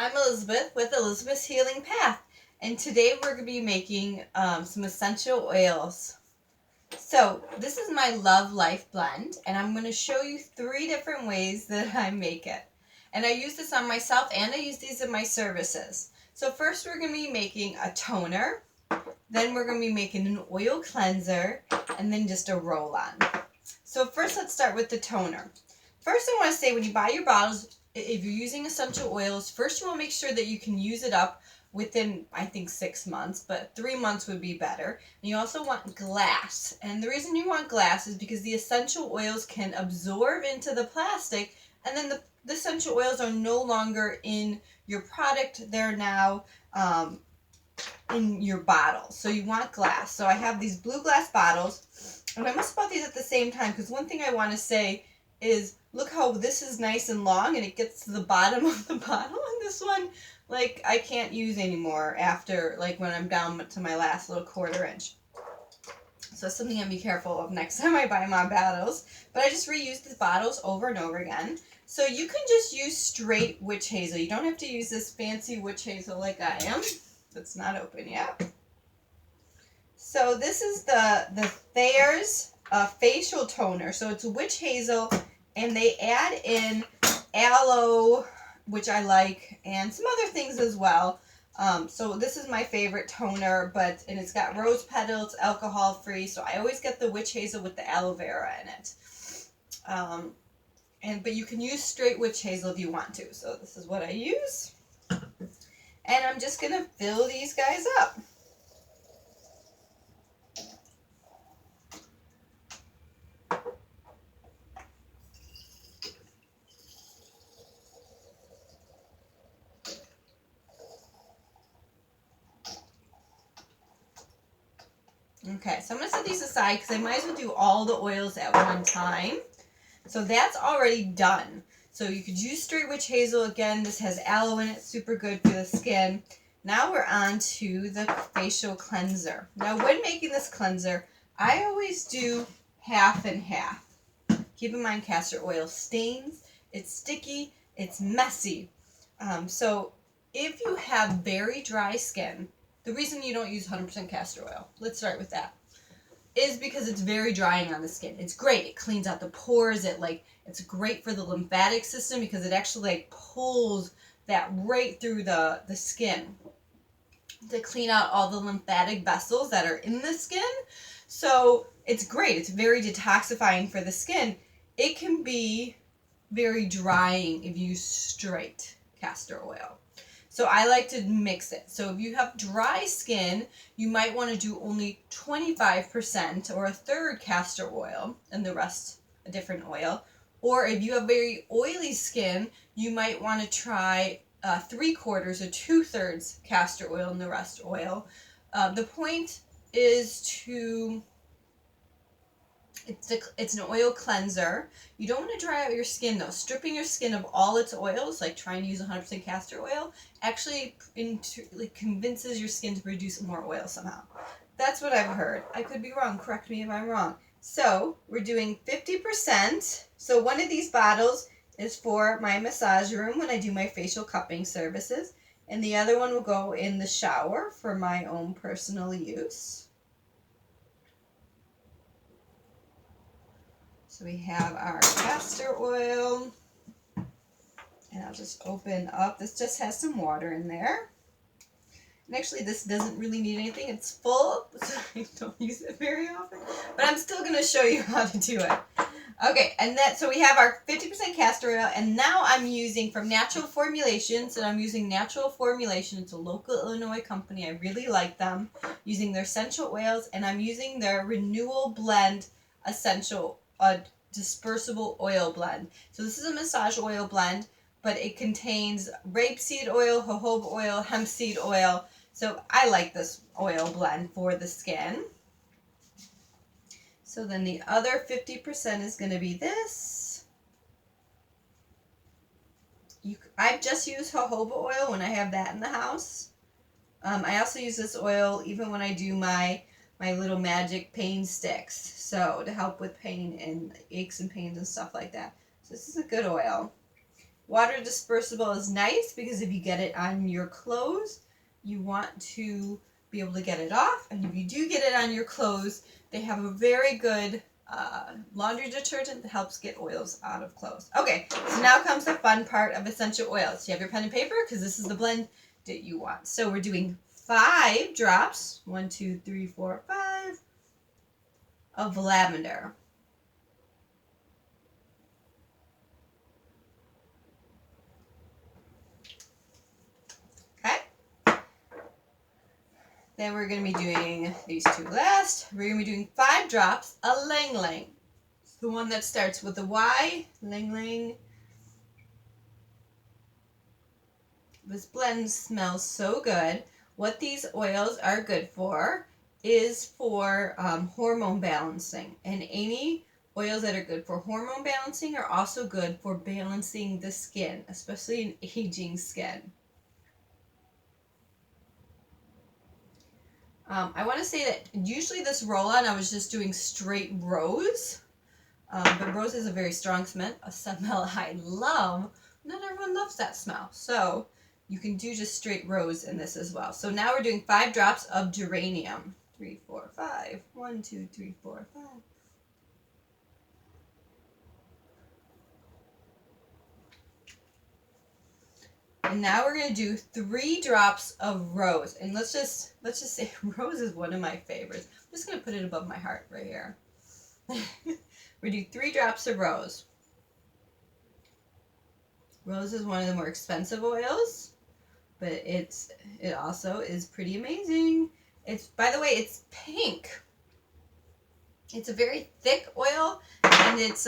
I'm Elizabeth with Elizabeth's Healing Path, and today we're going to be making some essential oils. So this is my Love Life blend, and I'm going to show you 3 different ways that I make it. And I use this on myself, and I use these in my services. So first we're going to be making a toner, then we're going to be making an oil cleanser, and then just a roll-on. So first let's start with the toner. First I want to say, when you buy your bottles, if you're using essential oils, first you want to make sure that you can use it up within, I think, 6 months, but 3 months would be better. And you also want glass. And the reason you want glass is because the essential oils can absorb into the plastic, and then the essential oils are no longer in your product. They're now in your bottle. So you want glass. So I have these blue glass bottles, and I must have bought these at the same time, because one thing I want to say is, look how this is nice and long and it gets to the bottom of the bottle, and this one, like, I can't use anymore after, like, when I'm down to my last little 1/4 inch. So it's something I'll be careful of next time I buy my bottles. But I just reuse the bottles over and over again. So you can just use straight witch hazel. You don't have to use this fancy witch hazel like I am. It's not open yet. So this is the Thayer's facial toner. So it's witch hazel, and they add in aloe, which I like, and some other things as well. So this is my favorite toner, and it's got rose petals, alcohol free. So I always get the witch hazel with the aloe vera in it. But you can use straight witch hazel if you want to. So this is what I use. And I'm just going to fill these guys up. Okay, so I'm going to set these aside because I might as well do all the oils at one time. So that's already done. So you could use straight witch hazel. Again, this has aloe in it, super good for the skin. Now we're on to the facial cleanser. Now when making this cleanser, I always do half and half. Keep in mind, castor oil stains, it's sticky, it's messy. So if you have very dry skin, the reason you don't use 100% castor oil, let's start with that, is because it's very drying on the skin. It's great. It cleans out the pores. It's great for the lymphatic system because it actually pulls that right through the skin to clean out all the lymphatic vessels that are in the skin. So it's great. It's very detoxifying for the skin. It can be very drying if you use straight castor oil. So I like to mix it. So if you have dry skin, you might want to do only 25% or 1/3 castor oil and the rest a different oil. Or if you have very oily skin, you might want to try 3/4 or 2/3 castor oil and the rest oil. The point is it's an oil cleanser. You don't want to dry out your skin though. Stripping your skin of all its oils, like trying to use 100% castor oil, actually convinces your skin to produce more oil somehow. That's what I've heard. I could be wrong. Correct me if I'm wrong. So we're doing 50%. So one of these bottles is for my massage room when I do my facial cupping services, and the other one will go in the shower for my own personal use. So we have our castor oil, and I'll just open up. This just has some water in there. And actually, this doesn't really need anything. It's full, so I don't use it very often. But I'm still going to show you how to do it. Okay, so we have our 50% castor oil, and now I'm using from Natural Formulations, and I'm using Natural Formulation. It's a local Illinois company. I really like them, using their essential oils, and I'm using their Renewal Blend essential dispersible oil blend. So this is a massage oil blend, but it contains rapeseed oil, jojoba oil, hemp seed oil. So I like this oil blend for the skin. So then the other 50% is going to be this. I've just used jojoba oil when I have that in the house. I also use this oil even when I do my little magic pain sticks, so to help with pain and aches and pains and stuff like that. So this is a good oil. Water dispersible is nice because if you get it on your clothes, you want to be able to get it off. And if you do get it on your clothes, they have a very good laundry detergent that helps get oils out of clothes. Okay, so now comes the fun part of essential oils. Do you have your pen and paper? Because this is the blend that you want. So we're doing 5 drops, 1, 2, 3, 4, 5, of lavender. Okay. Then we're going to be doing these 2 last. We're going to be doing 5 drops of Lang Lang. It's the one that starts with a Y. Lang Lang. This blend smells so good. What these oils are good for is for hormone balancing. And any oils that are good for hormone balancing are also good for balancing the skin, especially in aging skin. I want to say that usually this roll-on I was just doing straight rose. But rose is a very strong smell I love. Not everyone loves that smell. So you can do just straight rose in this as well. So now we're doing 5 drops of geranium. 3, 4, 5. 1, 2, 3, 4, 5. And now we're going to do 3 drops of rose. And let's just say rose is one of my favorites. I'm just going to put it above my heart right here. We do 3 drops of rose. Rose is one of the more expensive oils, but it also is pretty amazing. It's, by the way, it's pink. It's a very thick oil, and it's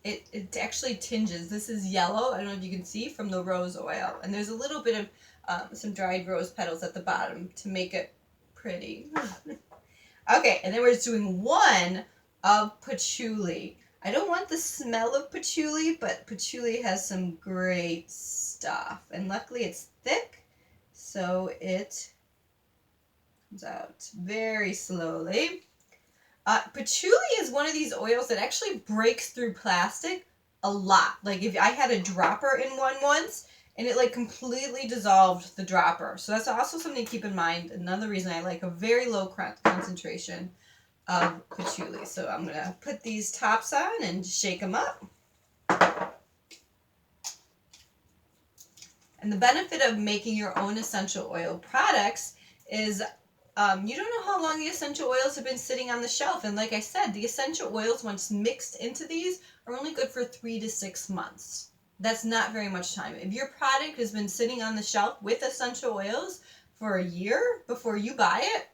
it actually tinges. This is yellow. I don't know if you can see from the rose oil, and there's a little bit of some dried rose petals at the bottom to make it pretty. Okay, and then we're just doing 1 of patchouli. I don't want the smell of patchouli, but patchouli has some great stuff. And luckily it's thick, so it comes out very slowly. Patchouli is one of these oils that actually breaks through plastic a lot. Like if I had a dropper in one once, and it like completely dissolved the dropper. So that's also something to keep in mind. Another reason I like a very low concentration of patchouli. So I'm going to put these tops on and shake them up. And the benefit of making your own essential oil products is you don't know how long the essential oils have been sitting on the shelf. And like I said, the essential oils, once mixed into these, are only good for 3 to 6 months. That's not very much time. If your product has been sitting on the shelf with essential oils for a year before you buy it,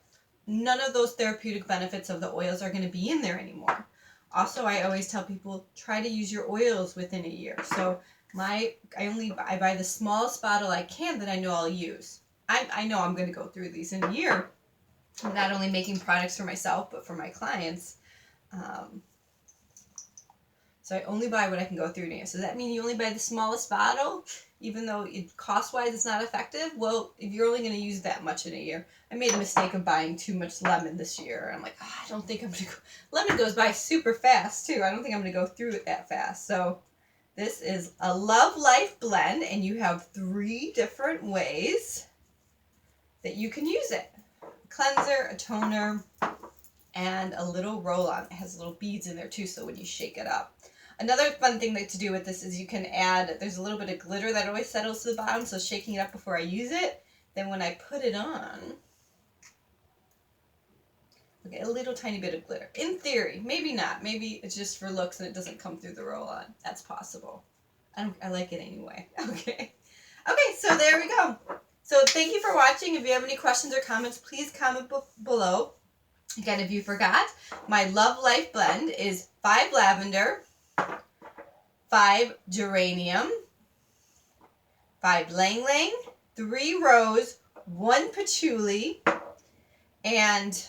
none of those therapeutic benefits of the oils are going to be in there anymore. Also, I always tell people, try to use your oils within a year. So I buy the smallest bottle I can that I know I'll use. I know I'm going to go through these in a year. I'm not only making products for myself, but for my clients. So I only buy what I can go through in a year. So does that mean you only buy the smallest bottle, even though cost-wise it's not effective? Well, if you're only going to use that much in a year. I made a mistake of buying too much lemon this year. I'm like, I don't think I'm going to go. Lemon goes by super fast, too. I don't think I'm going to go through it that fast. So this is a Love Life blend, and you have 3 different ways that you can use it. A cleanser, a toner, and a little roll-on. It has little beads in there, too, so when you shake it up. Another fun thing to do with this is you can add, there's a little bit of glitter that always settles to the bottom, so shaking it up before I use it, then when I put it on, okay, a little tiny bit of glitter. In theory, maybe not. Maybe it's just for looks and it doesn't come through the roll-on. That's possible. I like it anyway. Okay. Okay, so there we go. So thank you for watching. If you have any questions or comments, please comment below. Again, if you forgot, my Love Life blend is 5 lavender, 5 geranium, 5 Lang Lang, 3 rose, 1 patchouli, and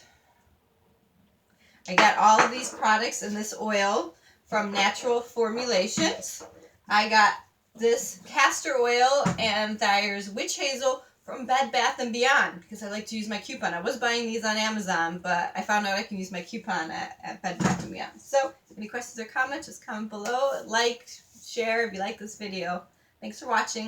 I got all of these products in this oil from Natural Formulations. I got this castor oil and Thayer's Witch Hazel from Bed Bath & Beyond because I like to use my coupon. I was buying these on Amazon, but I found out I can use my coupon at Bed Bath & Beyond. So, any questions or comments, just comment below. Like, share if you like this video. Thanks for watching.